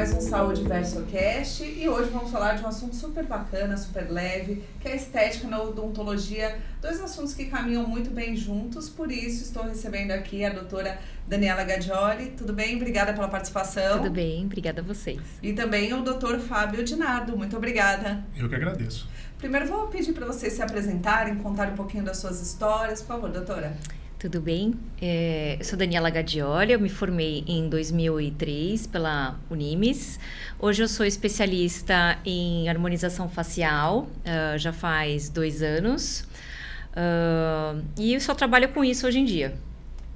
mais um Saúde VersoCast e hoje vamos falar de um assunto super bacana, super leve, que é a estética na odontologia, dois assuntos que caminham muito bem juntos, por isso estou recebendo aqui a doutora Daniela Gadioli. Tudo bem? Obrigada pela participação. Tudo bem, obrigada a vocês. E também o doutor Fábio Dinardo, muito obrigada. Eu que agradeço. Primeiro vou pedir para vocês se apresentarem, contar um pouquinho das suas histórias, por favor, doutora. Tudo bem? Eu sou Daniela Gadioli, eu me formei em 2003 pela Unimes. Hoje eu sou especialista em harmonização facial, já faz 2 anos. E eu só trabalho com isso hoje em dia.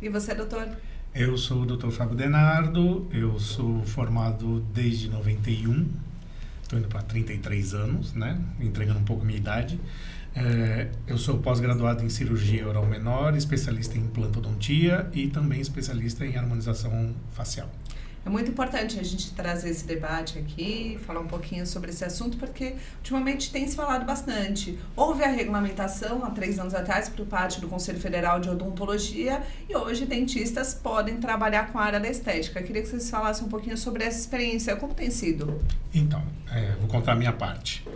E você, doutor? Eu sou o Dr. Fábio Dinardo, eu sou formado desde 91, estou indo para 33 anos, né? Entregando um pouco a minha idade. Eu sou pós-graduado em cirurgia oral menor, especialista em implantodontia e também especialista em harmonização facial. É muito importante a gente trazer esse debate aqui, falar um pouquinho sobre esse assunto, porque ultimamente tem se falado bastante. Houve a regulamentação há 3 anos atrás por parte do Conselho Federal de Odontologia e hoje dentistas podem trabalhar com a área da estética. Eu queria que vocês falassem um pouquinho sobre essa experiência, como tem sido? Então, vou contar a minha parte.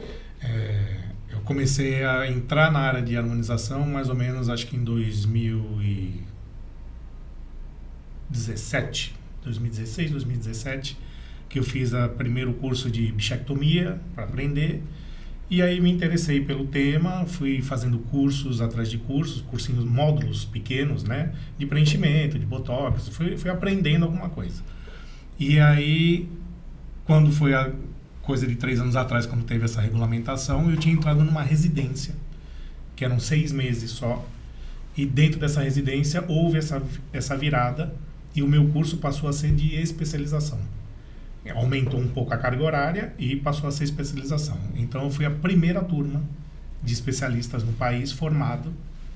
Eu comecei a entrar na área de harmonização mais ou menos, acho que em 2016, 2017, que eu fiz o primeiro curso de bichectomia para aprender. E aí me interessei pelo tema, fui fazendo cursos atrás de cursos, cursinhos, módulos pequenos, né? De preenchimento, de botox, fui aprendendo alguma coisa. E aí, quando foi a coisa de 3 anos atrás, quando teve essa regulamentação, eu tinha entrado numa residência, que eram 6 meses só, e dentro dessa residência houve essa virada, e o meu curso passou a ser de especialização. Aumentou um pouco a carga horária e passou a ser especialização. Então, eu fui a primeira turma de especialistas no país formado,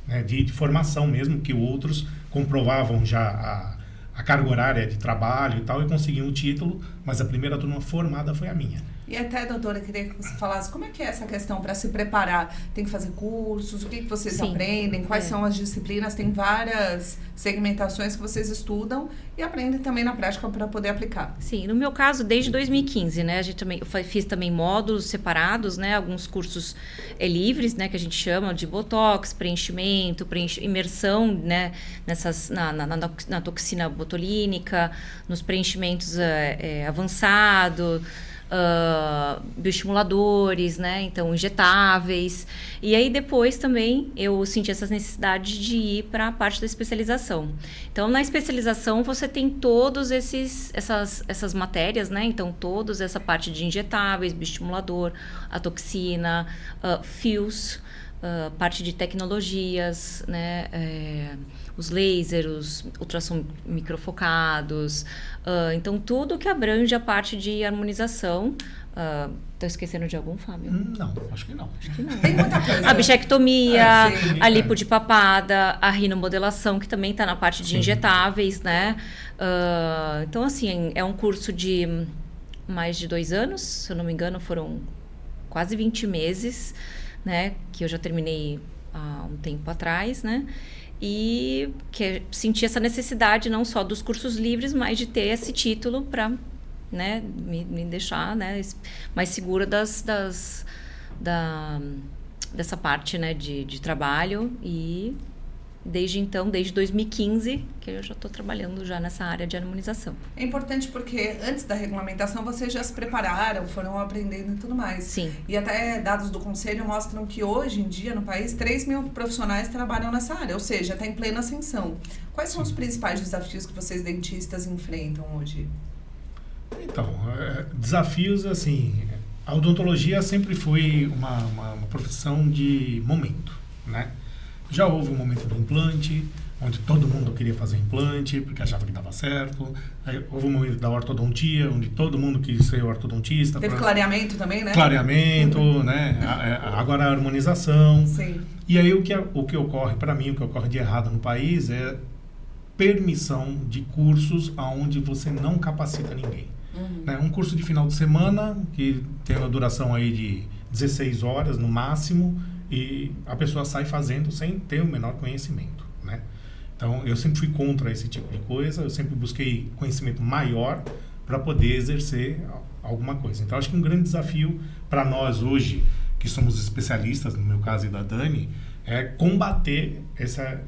né, de formação mesmo, que outros comprovavam já a carga horária de trabalho e tal, e conseguiam o título, mas a primeira turma formada foi a minha. E até, doutora, eu queria que você falasse como é que é essa questão para se preparar. Tem que fazer cursos? O que vocês aprendem? Quais são as disciplinas? Tem várias segmentações que vocês estudam e aprendem também na prática para poder aplicar. Sim, no meu caso, desde 2015, né? Eu fiz também módulos separados, né? Alguns cursos livres, né? Que a gente chama de botox, preenchimento, imersão, né? Na toxina botulínica, nos preenchimentos avançados, bioestimuladores, né? Então, injetáveis. E aí, depois também, eu senti essa necessidade de ir para a parte da especialização. Então, na especialização, você tem todos essas matérias, né? Então, todos essa parte de injetáveis, bioestimulador, a toxina, fios, parte de tecnologias, né? Os lasers, os ultrassom microfocados, então tudo que abrange a parte de harmonização. Estou esquecendo de algum, Fábio? Não, acho que não. Tem muita coisa. A bichectomia, a lipo de papada, a rinomodelação, que também está na parte de injetáveis, né? Então, assim, é um curso de mais de 2 anos, se eu não me engano, foram quase 20 meses, né? Que eu já terminei há um tempo atrás, né? E que senti essa necessidade não só dos cursos livres, mas de ter esse título para, né, me deixar, né, mais segura dessa parte, né, de trabalho. E desde então, desde 2015, que eu já estou trabalhando já nessa área de harmonização. É importante porque antes da regulamentação vocês já se prepararam, foram aprendendo e tudo mais. Sim. E até dados do Conselho mostram que hoje em dia no país 3 mil profissionais trabalham nessa área, ou seja, está em plena ascensão. Quais são os principais desafios que vocês dentistas enfrentam hoje? Então, desafios assim, a odontologia sempre foi uma profissão de momento, né? Já houve um momento do implante, onde todo mundo queria fazer implante, porque achava que dava certo. Aí houve um momento da ortodontia, onde todo mundo quis ser ortodontista. Teve clareamento também, né? Clareamento, né? Agora a harmonização. Sim. E aí o que ocorre, para mim, o que ocorre de errado no país é permissão de cursos onde você não capacita ninguém. Né? Um curso de final de semana, que tem uma duração aí de 16 horas no máximo, e a pessoa sai fazendo sem ter o menor conhecimento, né? Então, eu sempre fui contra esse tipo de coisa, eu sempre busquei conhecimento maior para poder exercer alguma coisa. Então, acho que um grande desafio para nós hoje, que somos especialistas, no meu caso e da Dani, é combater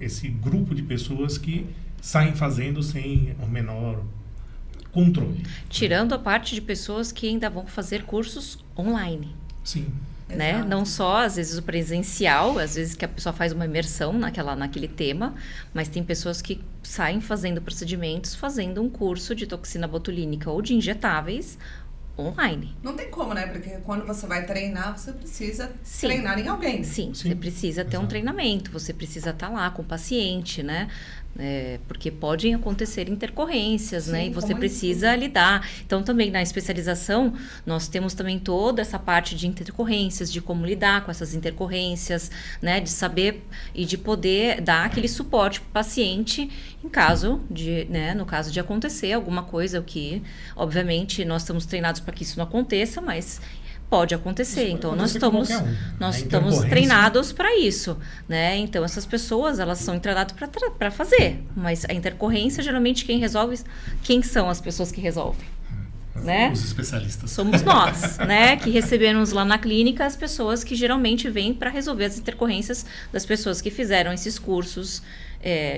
esse grupo de pessoas que saem fazendo sem o menor controle. Tirando a parte de pessoas que ainda vão fazer cursos online. Sim. Né? Não só, às vezes, o presencial, às vezes que a pessoa faz uma imersão naquele tema, mas tem pessoas que saem fazendo procedimentos, fazendo um curso de toxina botulínica ou de injetáveis online. Não tem como, né? Porque quando você vai treinar, você precisa treinar em alguém. Sim, você precisa ter um treinamento, você precisa estar lá com o paciente, né? Porque podem acontecer intercorrências, né? E você precisa lidar. Então, também na especialização, nós temos também toda essa parte de intercorrências, de como lidar com essas intercorrências, né? De saber e de poder dar aquele suporte para o paciente em caso de, né? No caso de acontecer alguma coisa, o que, obviamente, nós estamos treinados para que isso não aconteça, mas pode acontecer. Então, nós estamos treinados para isso, né? Então, essas pessoas, elas são treinadas para fazer. Mas a intercorrência, geralmente, quem são as pessoas que resolvem? Né? Os especialistas. Somos nós, né? Que recebemos lá na clínica as pessoas que geralmente vêm para resolver as intercorrências das pessoas que fizeram esses cursos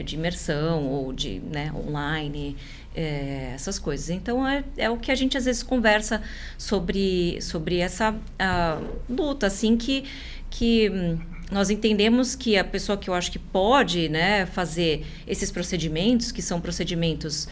de imersão ou de, né, online, essas coisas. Então, é o que a gente às vezes conversa sobre essa luta, assim, que nós entendemos que a pessoa que eu acho que pode, né, fazer esses procedimentos, que são procedimentos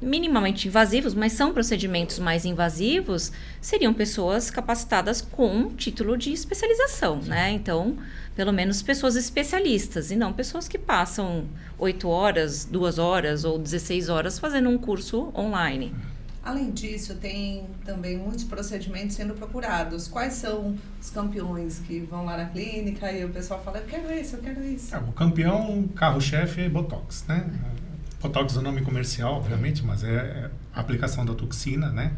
minimamente invasivos, mas são procedimentos mais invasivos, seriam pessoas capacitadas com título de especialização, né? Então, pelo menos pessoas especialistas, e não pessoas que passam 8 horas, 2 horas ou 16 horas fazendo um curso online. Além disso, tem também muitos procedimentos sendo procurados. Quais são os campeões que vão lá na clínica e o pessoal fala, eu quero isso, eu quero isso? O campeão, carro-chefe é Botox, né? Botox é o nome comercial, obviamente, mas é a aplicação da toxina, né?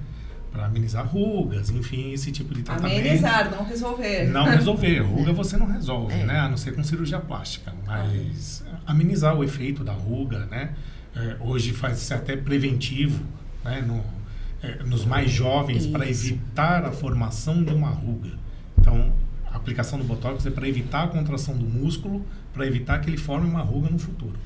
Para amenizar rugas, enfim, esse tipo de tratamento. Amenizar, não resolver. Não resolver. Ruga você não resolve, né? A não ser com cirurgia plástica. Mas amenizar o efeito da ruga, né? Hoje faz-se até preventivo, né? Nos mais jovens, para evitar a formação de uma ruga. Então, a aplicação do Botox é para evitar a contração do músculo, para evitar que ele forme uma ruga no futuro.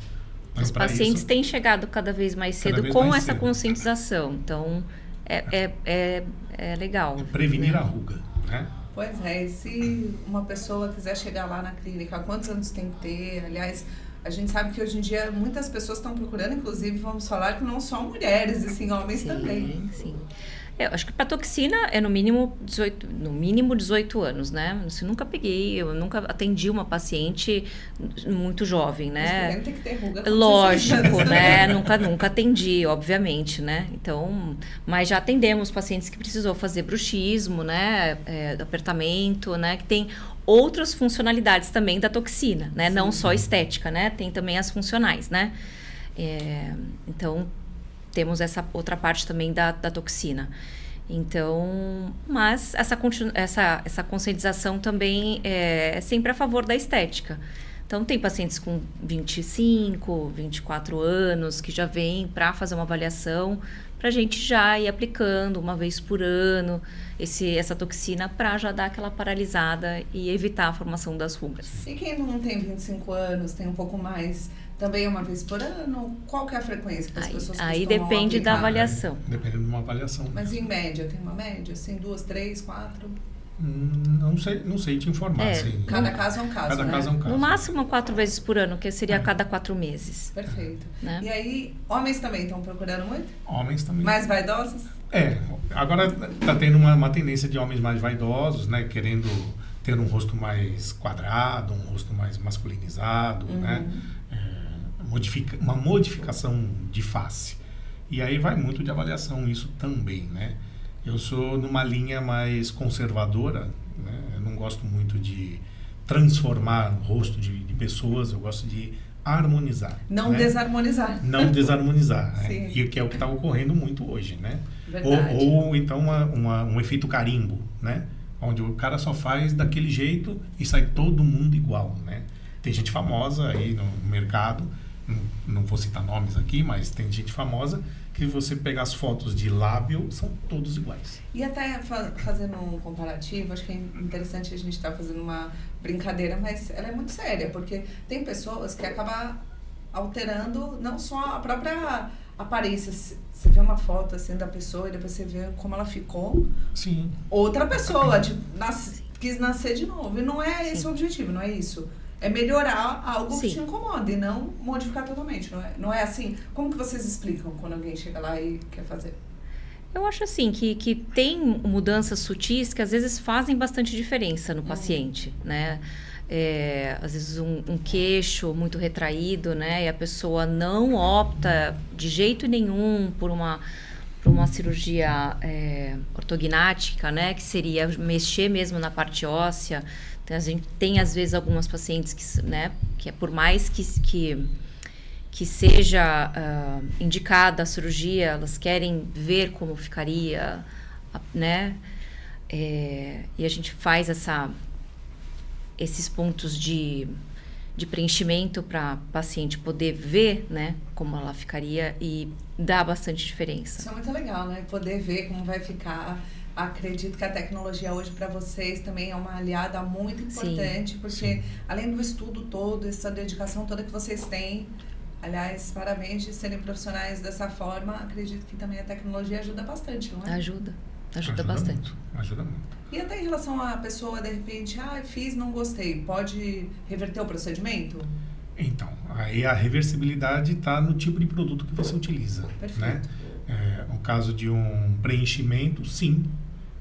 Mas os pacientes têm chegado cada vez mais cedo com essa conscientização. Então, é legal. Prevenir a ruga, né? Pois é, e se uma pessoa quiser chegar lá na clínica, quantos anos tem que ter? Aliás, a gente sabe que hoje em dia muitas pessoas estão procurando, inclusive vamos falar que não só mulheres, e sim homens também. Sim. Eu acho que para toxina é no mínimo 18 anos, né? Eu nunca atendi uma paciente muito jovem, né? Mas tem que ter ruga. Lógico, né? Nunca atendi, obviamente, né? Então, mas já atendemos pacientes que precisou fazer bruxismo, né? Apertamento, né? Que tem outras funcionalidades também da toxina, né? Sim. Não só estética, né? Tem também as funcionais, né? Então, temos essa outra parte também da toxina. Então, mas essa conscientização também é sempre a favor da estética. Então, tem pacientes com 25, 24 anos que já vêm para fazer uma avaliação, para a gente já ir aplicando uma vez por ano essa toxina para já dar aquela paralisada e evitar a formação das rugas. E quem não tem 25 anos, tem um pouco mais, também é uma vez por ano? Qual que é a frequência que as pessoas costumam Aí depende aplicar? Da avaliação. Depende de uma avaliação. Mas em média, tem uma média? Assim, 2, 3, 4? Não sei te informar. Assim. Cada caso é um caso, Cada né? caso é um caso. No máximo 4 vezes por ano, que seria a cada 4 meses. Perfeito. Né? E aí, homens também estão procurando muito? Homens também. Mais vaidosos? Agora está tendo uma tendência de homens mais vaidosos, né? Querendo ter um rosto mais quadrado, um rosto mais masculinizado, né? Uma modificação de face. E aí vai muito de avaliação isso também, né? Eu sou numa linha mais conservadora, né? Eu não gosto muito de transformar o rosto de pessoas, eu gosto de harmonizar. Não né? desarmonizar. Não desarmonizar, né? Sim. E que é o que está ocorrendo muito hoje, né? Verdade. Ou então um efeito carimbo, né? Onde o cara só faz daquele jeito e sai todo mundo igual, né? Tem gente famosa aí no mercado, não vou citar nomes aqui, mas tem gente famosa que que você pegar as fotos de lábio, são todos iguais. E até fazendo um comparativo, acho que é interessante a gente estar fazendo uma brincadeira, mas ela é muito séria, porque tem pessoas que acabam alterando não só a própria aparência. Você vê uma foto assim da pessoa e depois você vê como ela ficou. Sim. Outra pessoa, tipo, quis nascer de novo. E não é esse o objetivo, não é isso. É melhorar algo que te incomoda e não modificar totalmente, não é assim? Como que vocês explicam quando alguém chega lá e quer fazer? Eu acho assim, que tem mudanças sutis que às vezes fazem bastante diferença no paciente, né? Às vezes um queixo muito retraído, né? E a pessoa não opta de jeito nenhum por uma cirurgia ortognática, né? Que seria mexer mesmo na parte óssea. Então, a gente tem, às vezes, algumas pacientes que, né? Que é por mais que seja indicada a cirurgia, elas querem ver como ficaria, né? E a gente faz esses pontos de preenchimento para a paciente poder ver, né, como ela ficaria e dá bastante diferença. Isso é muito legal, né? Poder ver como vai ficar. Acredito que a tecnologia hoje para vocês também é uma aliada muito importante, porque além do estudo todo, essa dedicação toda que vocês têm, aliás, parabéns de serem profissionais dessa forma, acredito que também a tecnologia ajuda bastante, não é? Ajuda bastante. Ajuda muito. E até em relação à pessoa, de repente, fiz, não gostei, pode reverter o procedimento? Então, aí a reversibilidade está no tipo de produto que você utiliza. Perfeito. Né? No caso de um preenchimento, sim,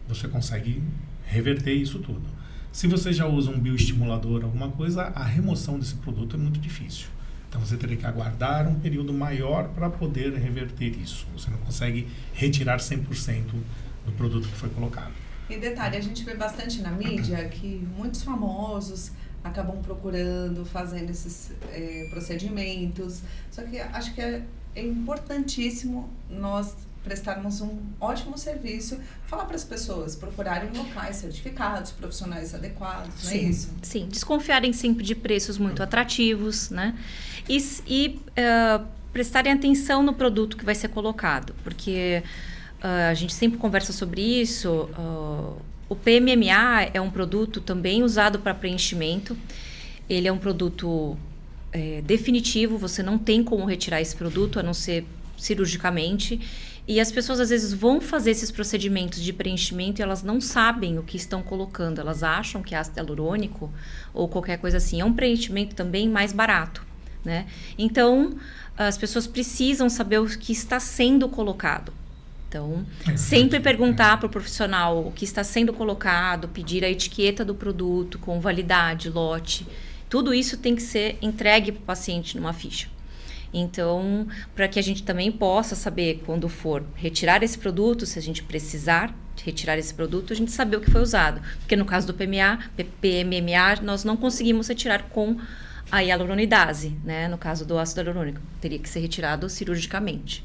você consegue reverter isso tudo. Se você já usa um bioestimulador, alguma coisa, a remoção desse produto é muito difícil. Então, você teria que aguardar um período maior para poder reverter isso. Você não consegue retirar 100% do produto que foi colocado. E detalhe, a gente vê bastante na mídia que muitos famosos acabam procurando, fazendo esses procedimentos. Só que acho que é importantíssimo nós prestarmos um ótimo serviço, falar para as pessoas procurarem locais certificados, profissionais adequados, não é isso? Sim, desconfiarem sempre de preços muito atrativos, né? E prestarem atenção no produto que vai ser colocado, porque a gente sempre conversa sobre isso. O PMMA é um produto também usado para preenchimento. Ele é um produto definitivo, você não tem como retirar esse produto, a não ser cirurgicamente. E as pessoas, às vezes, vão fazer esses procedimentos de preenchimento e elas não sabem o que estão colocando. Elas acham que é ácido hialurônico ou qualquer coisa assim. É um preenchimento também mais barato, né? Então, as pessoas precisam saber o que está sendo colocado. Então, sempre perguntar para o profissional o que está sendo colocado, pedir a etiqueta do produto com validade, lote. Tudo isso tem que ser entregue para o paciente numa ficha. Então, para que a gente também possa saber, quando for retirar esse produto, se a gente precisar retirar esse produto, a gente saber o que foi usado. Porque no caso do PMMA, nós não conseguimos retirar com a hialuronidase, né? No caso do ácido hialurônico, teria que ser retirado cirurgicamente.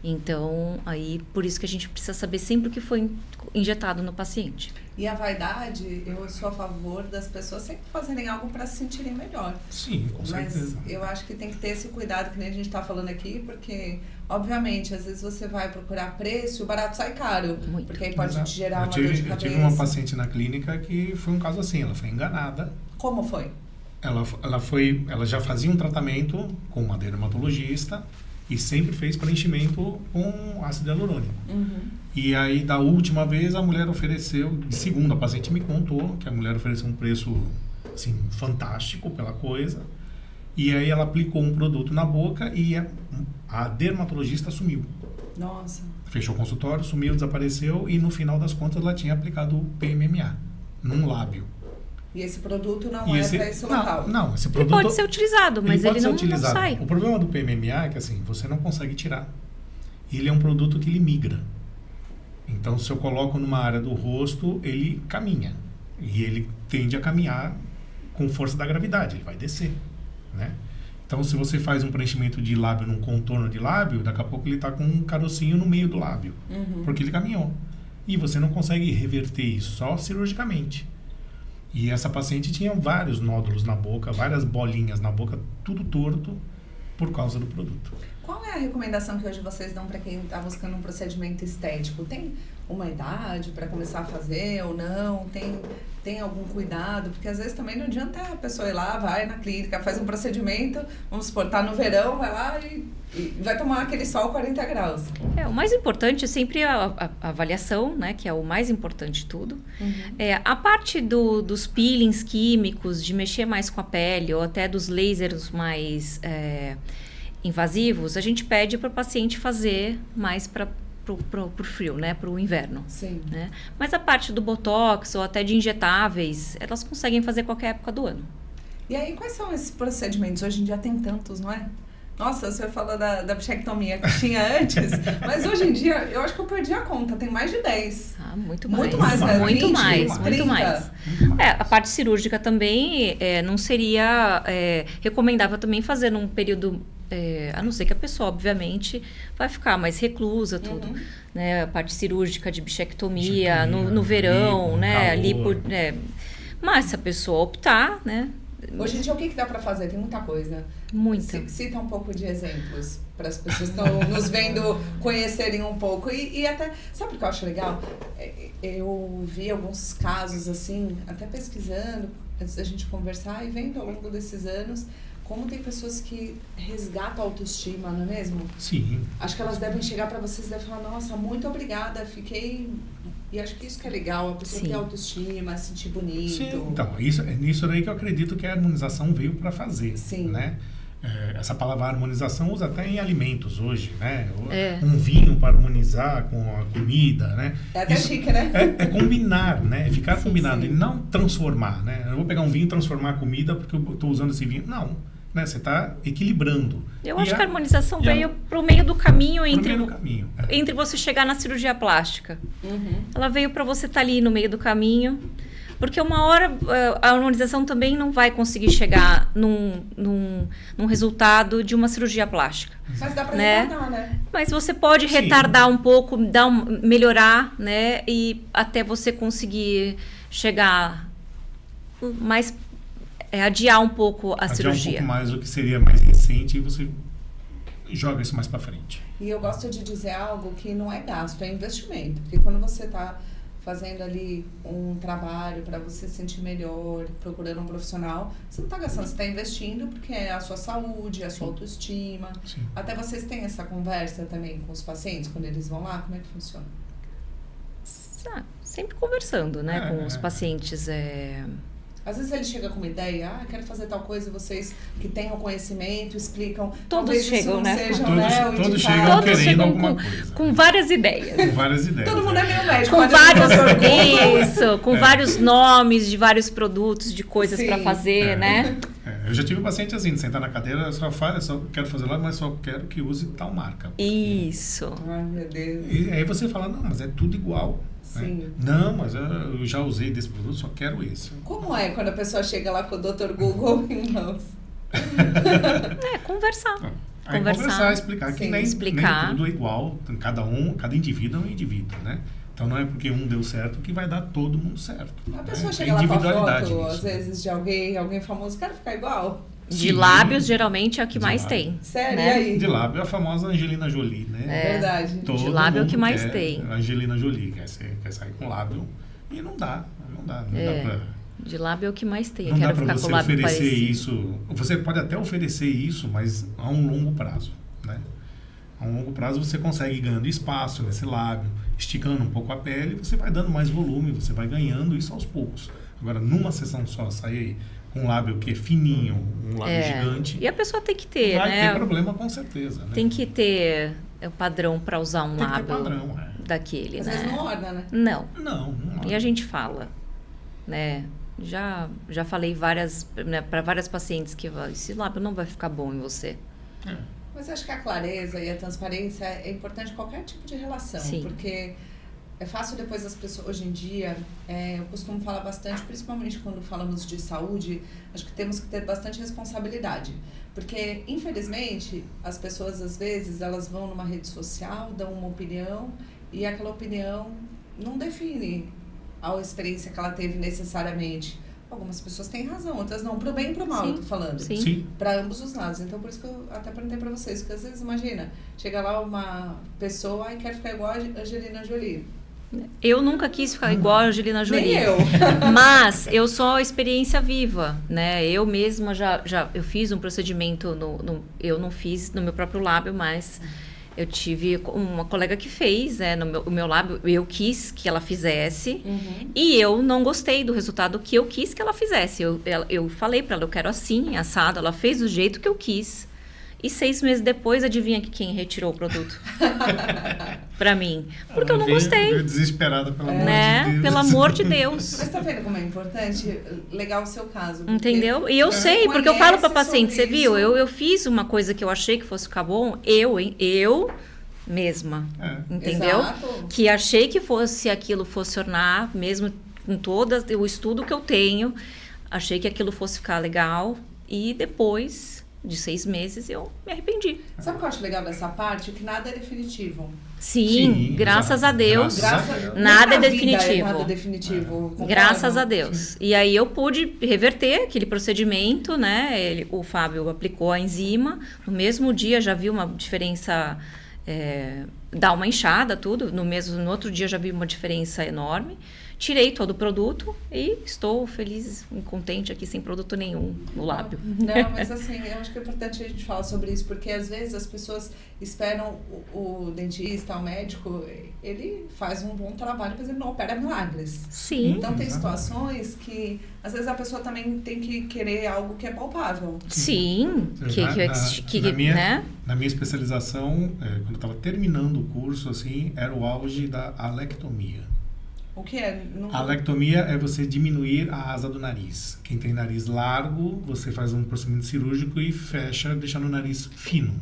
Então, aí, por isso que a gente precisa saber sempre o que foi injetado no paciente. E a vaidade, eu sou a favor das pessoas sempre fazerem algo para se sentirem melhor. Sim, com certeza. Mas eu acho que tem que ter esse cuidado que nem a gente está falando aqui, porque, obviamente, às vezes você vai procurar preço e o barato sai caro. Muito. Porque aí pode te gerar uma dor de cabeça. Eu tive uma paciente na clínica que foi um caso assim, ela foi enganada. Como foi? Ela já fazia um tratamento com uma dermatologista e sempre fez preenchimento com ácido hialurônico. Uhum. E aí, da última vez, a mulher ofereceu, segundo a paciente me contou, que a mulher ofereceu um preço, assim, fantástico pela coisa. E aí, ela aplicou um produto na boca e a dermatologista sumiu. Nossa. Fechou o consultório, sumiu, desapareceu e, no final das contas, ela tinha aplicado o PMMA num lábio. E esse produto não é para esse local? Não, esse produto... Ele pode ser utilizado, mas ele não sai. O problema do PMMA é que, assim, você não consegue tirar. Ele é um produto que ele migra. Então, se eu coloco numa área do rosto, ele caminha. E ele tende a caminhar com força da gravidade, ele vai descer, né? Então, se você faz um preenchimento de lábio num contorno de lábio, daqui a pouco ele está com um carocinho no meio do lábio, porque ele caminhou. E você não consegue reverter isso, só cirurgicamente. E essa paciente tinha vários nódulos na boca, várias bolinhas na boca, tudo torto. por causa do produto. Qual é a recomendação que hoje vocês dão para quem está buscando um procedimento estético? Tem uma idade para começar a fazer ou não? Tem algum cuidado? Porque às vezes também não adianta a pessoa ir lá, vai na clínica, faz um procedimento, vamos supor, tá no verão, vai lá e vai tomar aquele sol 40 graus. O mais importante é sempre a avaliação, né? Que é o mais importante de tudo. A parte dos peelings químicos, de mexer mais com a pele, ou até dos lasers mais invasivos, a gente pede para o paciente fazer mais pro frio, né? Pro inverno. Sim. Né? Mas a parte do botox ou até de injetáveis, elas conseguem fazer qualquer época do ano. E aí, quais são esses procedimentos? Hoje em dia tem tantos, não é? Nossa, você falou da bichectomia que tinha antes, mas hoje em dia eu acho que eu perdi a conta, tem mais de 10. Muito mais. Muito mais, né? Muito 20, mais, 30. muito mais. A parte cirúrgica também não seria recomendável também fazer num período, a não ser que a pessoa, obviamente, vai ficar mais reclusa, tudo. Né? A parte cirúrgica de bichectomia no verão, né? Ali mas se a pessoa optar, né? Hoje em dia, o que dá para fazer? Tem muita coisa. Muita. Cita um pouco de exemplos para as pessoas que estão nos vendo conhecerem um pouco. E até, sabe o que eu acho legal? Eu vi alguns casos, assim, até pesquisando, antes da gente conversar e vendo ao longo desses anos, como tem pessoas que resgatam a autoestima, não é mesmo? Sim. Acho que elas devem chegar para vocês e devem falar, nossa, muito obrigada, fiquei... E acho que isso que é legal, a pessoa ter autoestima, se sentir bonito. Sim, então, é nisso daí que eu acredito que a harmonização veio para fazer. Sim. Né? Essa palavra harmonização usa até em alimentos hoje, né? Um vinho para harmonizar com a comida, né? É até chique, né? É combinar, né? Ficar combinado sim. E não transformar, né? Eu vou pegar um vinho e transformar a comida porque eu estou usando esse vinho. Não, né? Você está equilibrando. Eu acho que a harmonização veio para o meio do caminho entre você chegar na cirurgia plástica. Ela veio para você estar ali no meio do caminho. Porque uma hora a harmonização também não vai conseguir chegar num resultado de uma cirurgia plástica. Mas dá para retardar, né? Mas você pode retardar um pouco, melhorar, né? E até você conseguir chegar mais... adiar um pouco a cirurgia. Um pouco mais o que seria mais recente e você joga isso mais para frente. E eu gosto de dizer algo que não é gasto, é investimento. Porque quando você está fazendo ali um trabalho para você se sentir melhor, procurando um profissional, você não está gastando, você está investindo porque é a sua saúde, a sua autoestima. Sim. Até vocês têm essa conversa também com os pacientes quando eles vão lá? Como é que funciona? Sempre conversando, né, com os pacientes. Às vezes ele chega com uma ideia, quero fazer tal coisa, e vocês que têm o conhecimento explicam. Todos chegam, né? Todos chegam querendo alguma coisa. Com várias ideias. Com várias ideias. Todo mundo é meio médico. Com vários nomes de vários produtos, de coisas para fazer, né? Eu já tive um paciente assim, de sentar na cadeira, só quero fazer lá, mas só quero que use tal marca. Isso. Ai, meu Deus. E aí você fala, não, mas é tudo igual. Sim. Né? Não, mas eu já usei desse produto, só quero esse. Como é quando a pessoa chega lá com o Dr. Google em mãos? Conversar. Aí conversar, explicar que nem tudo é igual, cada indivíduo é um indivíduo, né? Então não é porque um deu certo que vai dar todo mundo certo. A pessoa chega lá com a foto, às vezes, de alguém famoso, quero ficar igual. De lábios, geralmente, é o que mais tem. Sério, né? E aí? De lábio é a famosa Angelina Jolie, né? É verdade. De lábio é o que mais tem. Angelina Jolie quer sair com lábio e não dá pra... De lábio é o que mais tem. Não Eu dá quero pra ficar você com o lábio oferecer parecido. isso. Você pode até oferecer isso, mas a um longo prazo, né? A um longo prazo você consegue ir ganhando espaço nesse lábio, esticando um pouco a pele, você vai dando mais volume, você vai ganhando isso aos poucos. Agora, numa sessão só, sair com um lábio que é fininho, um lábio gigante... E a pessoa tem que ter, vai né? ter problema com certeza, né? Tem que ter o padrão para usar um tem que ter lábio padrão, daquele, Às né? vezes não orna, né? Não. Não E a gente fala, né? Já falei para várias pacientes que esse lábio não vai ficar bom em você. Mas acho que a clareza e a transparência é importante em qualquer tipo de relação. Sim. Porque é fácil depois as pessoas, hoje em dia, eu costumo falar bastante, principalmente quando falamos de saúde, acho que temos que ter bastante responsabilidade. Porque, infelizmente, as pessoas, às vezes, elas vão numa rede social, dão uma opinião, e aquela opinião não define a experiência que ela teve necessariamente. algumas pessoas têm razão, outras não, pro bem e pro mal, Sim. eu tô falando. Sim. Para ambos os lados. Então, por isso que eu até perguntei para vocês, porque às vezes, imagina, chega lá uma pessoa e quer ficar igual a Angelina Jolie. Eu nunca quis ficar igual a Angelina Jolie. Nem eu. Mas eu sou a experiência viva, né? Eu mesma eu fiz um procedimento, eu não fiz no meu próprio lábio, mas eu tive uma colega que fez, né, o meu lábio, eu quis que ela fizesse, e eu não gostei do resultado que eu quis que ela fizesse. Eu falei para ela, eu quero assim, assado, ela fez do jeito que eu quis. E 6 meses depois, adivinha quem retirou o produto? Pra mim. Porque eu não gostei. Veio desesperada, pelo amor Né? de Deus. Pelo amor de Deus. Mas tá vendo como é importante? Legal o seu caso. porque Entendeu? E eu você sei, porque eu falo pra conhece paciente, você sobre viu? isso. Eu fiz uma coisa que eu achei que fosse ficar bom, eu mesma. Entendeu? Exato. Que achei que aquilo fosse ornar, mesmo com todo o estudo que eu tenho, achei que aquilo fosse ficar legal, e depois de 6 meses eu me arrependi. Sabe o que eu acho legal dessa parte? Que nada é definitivo. Sim, graças exato. a Deus. Graças a Deus. Nada é Na vida definitivo. Nada é definitivo. Concordo? Graças a Deus. E aí eu pude reverter aquele procedimento, né? O Fábio aplicou a enzima. No mesmo dia já vi uma diferença, dar uma inchada, tudo. No outro dia já vi uma diferença enorme. Tirei todo o produto e estou feliz e contente aqui sem produto nenhum no lábio. Não, mas assim, eu acho que é importante a gente falar sobre isso, porque às vezes as pessoas esperam o dentista, o médico, ele faz um bom trabalho, mas ele não opera milagres. Sim. Então tem Exatamente. situações que às vezes a pessoa também tem que querer algo que é palpável. Sim. Na minha especialização, quando eu estava terminando o curso, assim, era o auge da alectomia. O que é? A alectomia é você diminuir a asa do nariz. Quem tem nariz largo, você faz um procedimento cirúrgico e fecha, deixando o nariz fino.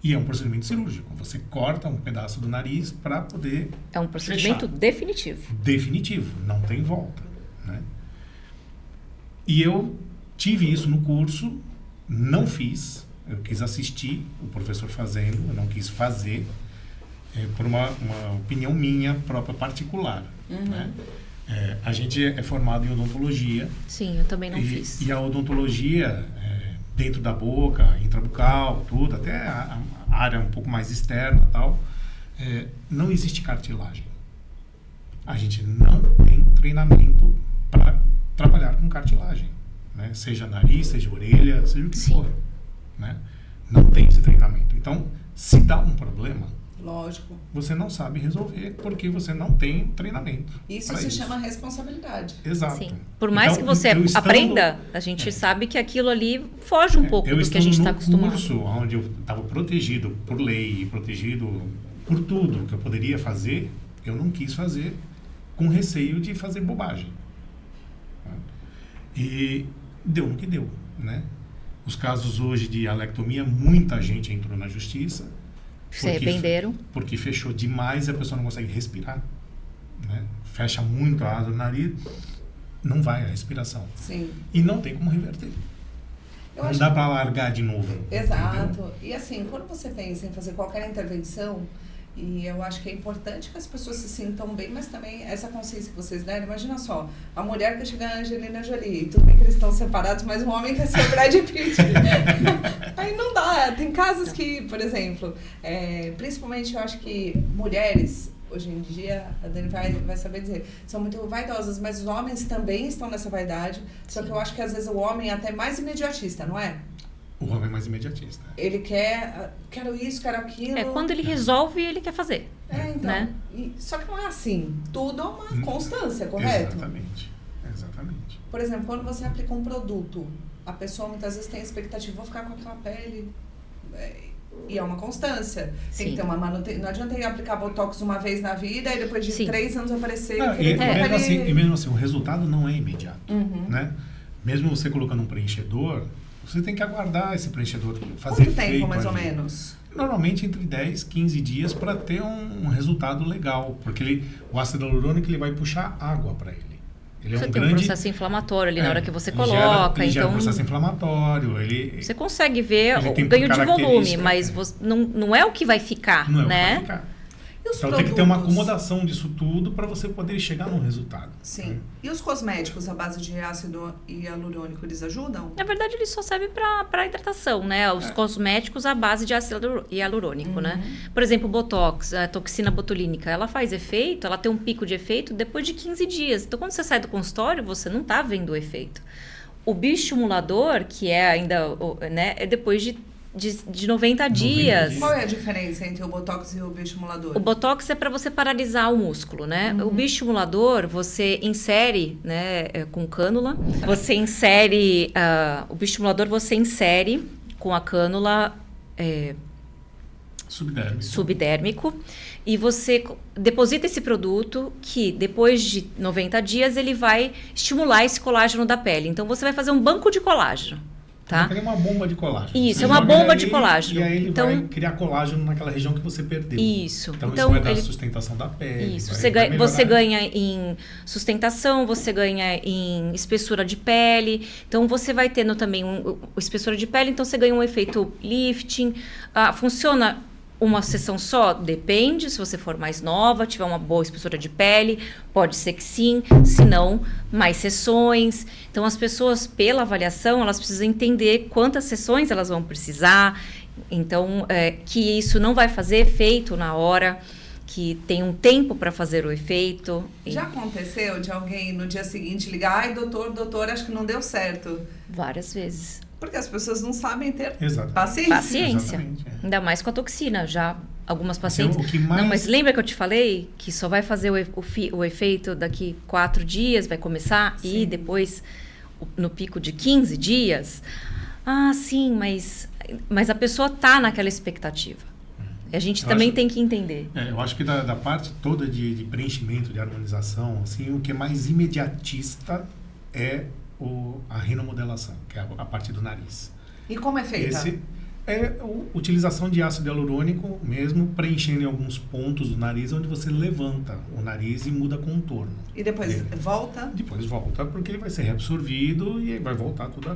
E é um procedimento cirúrgico. Você corta um pedaço do nariz para poder É um procedimento fechar. definitivo. Definitivo, não tem volta, né? E eu tive isso no curso, não fiz. Eu quis assistir o professor fazendo, eu não quis fazer. Por uma opinião minha própria particular. Né? A gente é formado em odontologia. Sim, eu também não fiz. E a odontologia, dentro da boca, intrabucal, tudo, até a área um pouco mais externa, tal, não existe cartilagem. A gente não tem treinamento para trabalhar com cartilagem. Né? Seja nariz, seja orelha, seja o que for. Né? Não tem esse treinamento. Então, se dá um problema, Lógico. você não sabe resolver porque você não tem treinamento. Isso se chama responsabilidade. Exato. Sim. Por mais Então, que você eu estando- aprenda, a gente sabe que aquilo ali foge um pouco eu do que a gente está estando no acostumado. curso onde eu estava protegido por lei, protegido por tudo que eu poderia fazer, eu não quis fazer com receio de fazer bobagem. E deu no que deu, né? Os casos hoje de alectomia, muita gente entrou na justiça. Se arrependeram. Porque fechou demais e a pessoa não consegue respirar. Né? Fecha muito a asa do nariz, não vai a respiração. Sim. E não tem como reverter. Eu Não acho dá que- para largar de novo. Exato. Entendeu? E assim, quando você pensa em fazer qualquer intervenção, e eu acho que é importante que as pessoas se sintam bem, mas também essa consciência que vocês deram, imagina só, a mulher quer chegar a Angelina Jolie, tudo bem que eles estão separados, mas um homem quer ser o Brad Pitt. Aí não dá. Tem casos que, por exemplo, principalmente eu acho que mulheres, hoje em dia, a Dani vai saber dizer, são muito vaidosas, mas os homens também estão nessa vaidade, só que eu acho que às vezes o homem é até mais imediatista, não é? O homem é mais imediatista. Ele quero isso, quero aquilo. Quando ele resolve, ele quer fazer. Então. Né? Só que não é assim. Tudo é uma constância, correto? Exatamente. Por exemplo, quando você aplica um produto, a pessoa muitas vezes tem a expectativa, vou ficar com aquela pele. E é uma constância. Tem que ter uma manutenção. Não adianta eu aplicar Botox uma vez na vida e depois de 3 anos aparecer. E mesmo assim, o resultado não é imediato. Né? Mesmo você colocando um preenchedor, você tem que aguardar esse preenchedor fazer Quanto tempo, efeito mais ou ali. menos? Normalmente entre 10, 15 dias para ter um resultado legal. Porque o ácido hialurônico ele vai puxar água para ele. Ele Você é um tem grande um processo inflamatório ali na hora que você ele coloca. gera um Então, processo inflamatório. você consegue ver ele o tem ganho de volume, característica, mas não é o que vai ficar, não é né? o que vai ficar. E os Então produtos? tem que ter uma acomodação disso tudo para você poder chegar num resultado. Sim. Né? E os cosméticos à base de ácido hialurônico, eles ajudam? Na verdade, ele só serve para hidratação, né? Os cosméticos à base de ácido hialurônico, né? Por exemplo, o Botox, a toxina botulínica, ela faz efeito, ela tem um pico de efeito depois de 15 dias. Então, quando você sai do consultório, você não está vendo o efeito. O bioestimulador, que é ainda, né? É depois de 90 dias. Qual é a diferença entre o Botox e o bioestimulador? O Botox é para você paralisar o músculo, né? O bioestimulador, você insere, né, com cânula. Você insere... o bioestimulador você insere com a cânula subdérmico. E você deposita esse produto que, depois de 90 dias, ele vai estimular esse colágeno da pele. Então, você vai fazer um banco de colágeno. Tá? É uma bomba de colágeno. Isso, você é uma bomba de ali, colágeno. E aí ele vai criar colágeno naquela região que você perdeu. Isso. Então isso vai dar sustentação da pele. Isso. Você ganha em sustentação, você ganha em espessura de pele. Então você vai tendo também espessura de pele, então você ganha um efeito lifting. Funciona uma sessão só? Depende. Se você for mais nova, tiver uma boa espessura de pele, pode ser que sim. Se não, mais sessões. Então, as pessoas, pela avaliação, elas precisam entender quantas sessões elas vão precisar. Então, que isso não vai fazer efeito na hora, que tem um tempo para fazer o efeito. Já aconteceu de alguém no dia seguinte ligar, ai, doutor, acho que não deu certo? Várias vezes. Porque as pessoas não sabem ter paciência. Exatamente. Ainda mais com a toxina. Já algumas pacientes... Não, mas lembra que eu te falei que só vai fazer o efeito daqui 4 dias, vai começar, e depois, no pico de 15 dias? Ah, sim, mas a pessoa tá naquela expectativa. A gente também tem que entender. Eu acho que da parte toda de preenchimento, de harmonização, assim, o que é mais imediatista é a rinomodelação, que é a parte do nariz. E como é feita? Esse é a utilização de ácido hialurônico mesmo, preenchendo em alguns pontos do nariz, onde você levanta o nariz e muda contorno. E depois volta? Depois volta, porque ele vai ser reabsorvido e vai voltar tudo a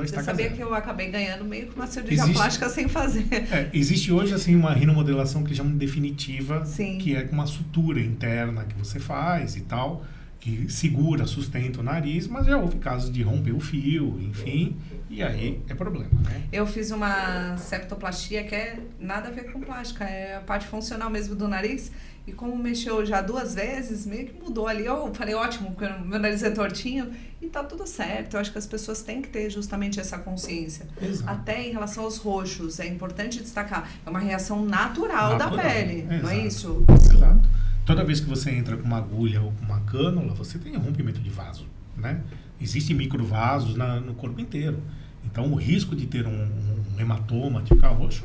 estaca Você sabia zero. que eu acabei ganhando meio que uma cirurgia plástica sem fazer. Existe hoje assim, uma rinomodelação que eles chamam de definitiva, Sim. que é com uma sutura interna que você faz e tal, que segura, sustenta o nariz, mas já houve casos de romper o fio, enfim, e aí é problema, né? Eu fiz uma septoplastia que é nada a ver com plástica, é a parte funcional mesmo do nariz, e como mexeu já 2 vezes, meio que mudou ali. Eu falei, ótimo, porque meu nariz é tortinho, e tá tudo certo. Eu acho que as pessoas têm que ter justamente essa consciência. Exato. Até em relação aos roxos, é importante destacar, é uma reação natural da pele, não é isso? Exato. Toda vez que você entra com uma agulha ou com uma cânula, você tem rompimento de vaso, né? Existem microvasos no corpo inteiro. Então, o risco de ter um hematoma, de ficar roxo,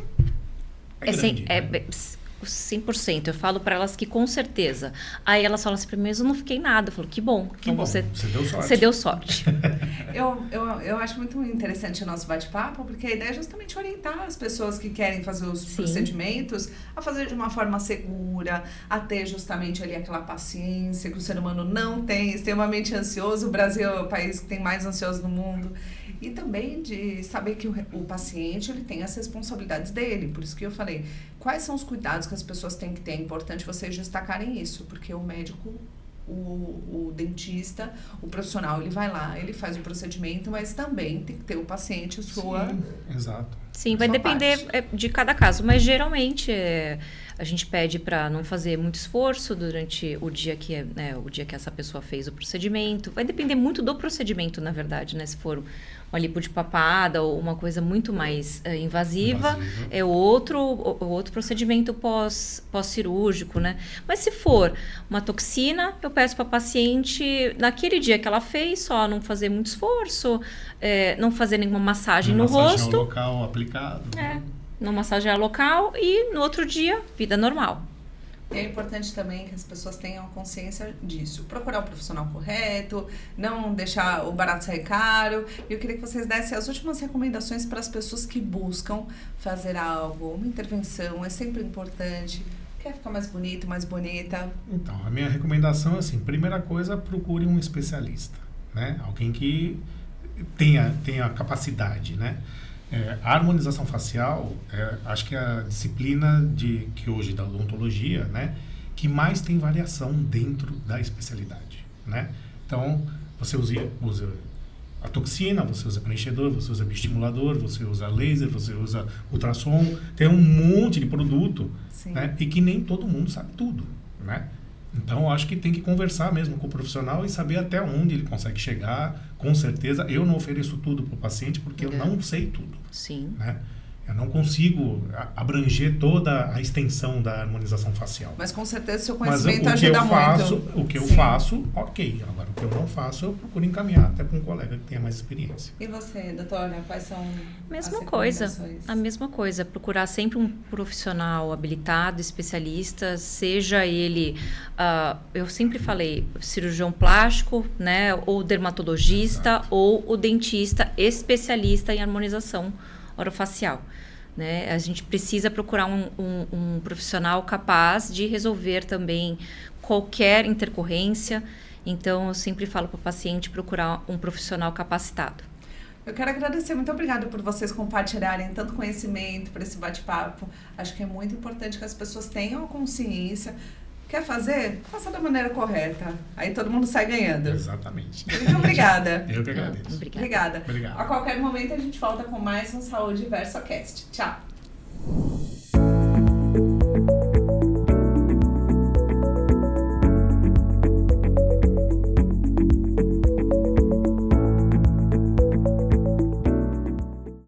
é grande. Né? 100%. Eu falo para elas que com certeza. Aí elas falam assim, primeiro eu não fiquei nada. Eu falo, que bom. Você deu sorte. Você deu sorte. Eu acho muito interessante o nosso bate-papo, porque a ideia é justamente orientar as pessoas que querem fazer os procedimentos a fazer de uma forma segura, a ter justamente ali aquela paciência que o ser humano não tem, extremamente ansioso. O Brasil é o país que tem mais ansioso no mundo. E também de saber que o paciente ele tem as responsabilidades dele. Por isso que eu falei, quais são os cuidados que as pessoas têm que ter? É importante vocês destacarem isso, porque o médico, o dentista, o profissional, ele vai lá, ele faz o procedimento, mas também tem que ter o paciente, Sim, exato. Sim, vai depender de cada caso, mas geralmente a gente pede para não fazer muito esforço durante o dia que o dia que essa pessoa fez o procedimento. Vai depender muito do procedimento, na verdade, né? Se for uma lipo de papada ou uma coisa muito mais invasiva, é outro procedimento pós-cirúrgico, né? Mas se for uma toxina, eu peço para a paciente, naquele dia que ela fez, só não fazer muito esforço, não fazer nenhuma massagem no rosto. Local aplicado. Não massagear local e no outro dia, vida normal. E é importante também que as pessoas tenham consciência disso. Procurar o profissional correto, não deixar o barato sair caro. Eu queria que vocês dessem as últimas recomendações para as pessoas que buscam fazer algo, uma intervenção. É sempre importante. Quer ficar mais bonito, mais bonita? Então, a minha recomendação é assim, primeira coisa, procure um especialista, né? Alguém que tenha capacidade, né? A harmonização facial, acho que é a disciplina que hoje da odontologia, né, que mais tem variação dentro da especialidade, né? Então, você usa a toxina, você usa preenchedor, você usa bioestimulador, você usa laser, você usa ultrassom, tem um monte de produto, né, e que nem todo mundo sabe tudo, né? Então, eu acho que tem que conversar mesmo com o profissional e saber até onde ele consegue chegar. Com certeza, eu não ofereço tudo para o paciente porque eu não sei tudo. Sim. Né? Eu não consigo abranger toda a extensão da harmonização facial. Mas com certeza o seu conhecimento Mas ajuda muito. O que eu faço, ok. Agora, o que eu não faço, eu procuro encaminhar até para um colega que tenha mais experiência. E você, doutora, quais são Mesma as coisa. recomendações? A mesma coisa. Procurar sempre um profissional habilitado, especialista, seja ele, eu sempre falei, cirurgião plástico, né, ou dermatologista, ou o dentista especialista em harmonização orofacial. Né? A gente precisa procurar um profissional capaz de resolver também qualquer intercorrência. Então, eu sempre falo para o paciente procurar um profissional capacitado. Eu quero agradecer, muito obrigada por vocês compartilharem tanto conhecimento, por esse bate-papo. Acho que é muito importante que as pessoas tenham consciência. Quer fazer? Faça da maneira correta. Aí todo mundo sai ganhando. Exatamente. Muito obrigada. Eu que agradeço. Obrigada. Obrigado. A qualquer momento a gente volta com mais um Saúde VersoCast. Tchau.